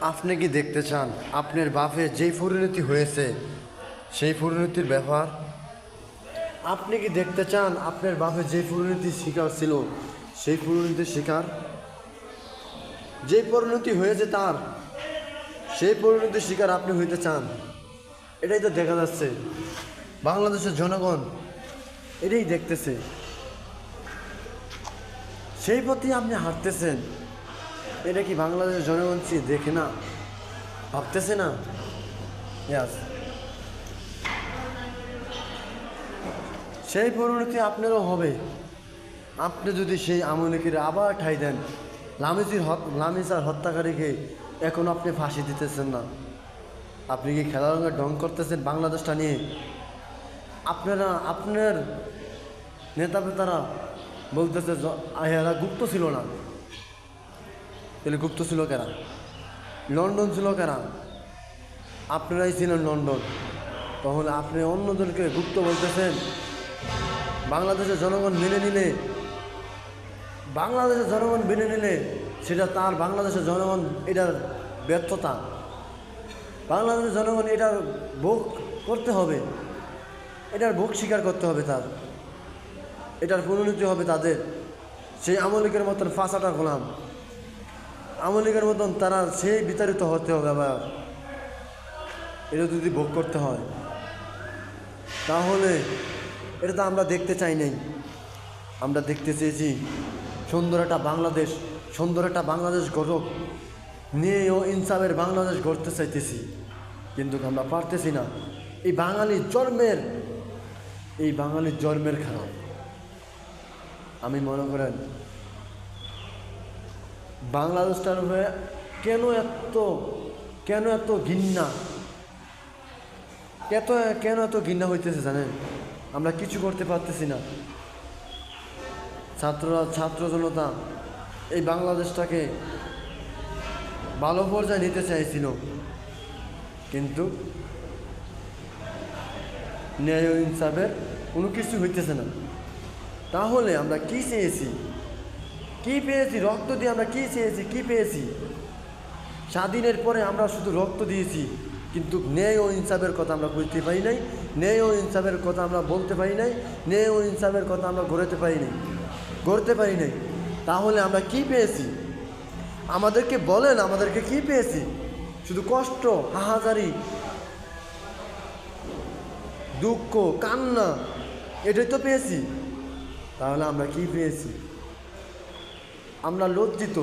আপনি কি দেখতে চান আপনার বাপের যেই পরিণতি হয়েছে সেই পরিণতির ব্যবহার? আপনি কি দেখতে চান আপনার বাপের যে পরিণতির শিকার ছিল সেই পরিণতির শিকার? যে পরিণতি হয়েছে তার সেই পরিণতির শিকার আপনি হইতে চান? এটাই তো দেখা যাচ্ছে, বাংলাদেশের জনগণ এটাই দেখতেছে, সেই পথে আপনি হাঁটতেছেন। এটা কি বাংলাদেশের জনগণ দেখে না, ভাবতেছে না? ইয়াস, সেই পরিণতি আপনারও হবে আপনি যদি সেই আমলিকের আবার ঠাঁই দেন। লামিসার হত্যাকারীকে এখন আপনি ফাঁসি দিতেছেন না, আপনি কি খেলার ঢং করতেছেন বাংলাদেশটা নিয়ে? আপনার নেতা পেতারা বলতেছে এরা গুপ্ত ছিল না, তাহলে গুপ্ত ছিল কেরা? লন্ডন ছিল কেরা? আপনারাই ছিলেন লন্ডন, তাহলে আপনি অন্যদেরকে গুপ্ত বলতেছেন? বাংলাদেশের জনগণ মেনে নিলে, বাংলাদেশের জনগণ মেনে নিলে সেটা তার, বাংলাদেশের জনগণ এটার ব্যর্থতা, বাংলাদেশের জনগণ এটার ভোগ করতে হবে, এটার ভোগ স্বীকার করতে হবে, তার এটার পরিণতি হবে তাদের সেই আমলিকের মতন ফাঁসাটা গোলাম, আমলিকের মতন তারা সেই বিতাড়িত হতে হবে আবার। এটা যদি ভোগ করতে হয় তাহলে এটা তো আমরা দেখতে চাই নাই। আমরা দেখতে চেয়েছি সুন্দর একটা বাংলাদেশ, সুন্দর একটা বাংলাদেশ গড়ক, ন্যায় ও ইনসাফের বাংলাদেশ গড়তে চাইতেছি, কিন্তু আমরা পারতেছি না। এই বাঙালির জন্মের খারাপ। আমি মনে করেন বাংলাদেশটার হয়ে কেন এত ঘৃণা, কেন এত ঘৃণা হইতেছে জানেন? আমরা কিছু করতে পারতেছি না। ছাত্র জনতা এই বাংলাদেশটাকে ভালো পর্যায়ে নিতে চাইছিল, কিন্তু ন্যায় ও ইনসাফের কোনো কিছু হইতেছে না। তাহলে আমরা কি চেয়েছি, কি পেয়েছি? রক্ত দিয়ে আমরা কি চেয়েছি, কি পেয়েছি? স্বাধীনের পরে আমরা শুধু রক্ত দিয়েছি, কিন্তু ন্যায় ও ইনসাফের কথা আমরা বুঝতে পারি নাই, ন্যায় ও ইনসাফের কথা আমরা বলতে পারি নাই, ন্যায় ও ইনসাফের কথা আমরা গড়তে পারি নাই। তাহলে আমরা কি পেয়েছি? আমাদেরকে বলেন, আমাদেরকে কি পেয়েছি? শুধু কষ্ট, হাহাজারি, দুঃখ, কান্না, এটাই তো পেয়েছি। তাহলে আমরা কি পেয়েছি? আমরা লজ্জিত।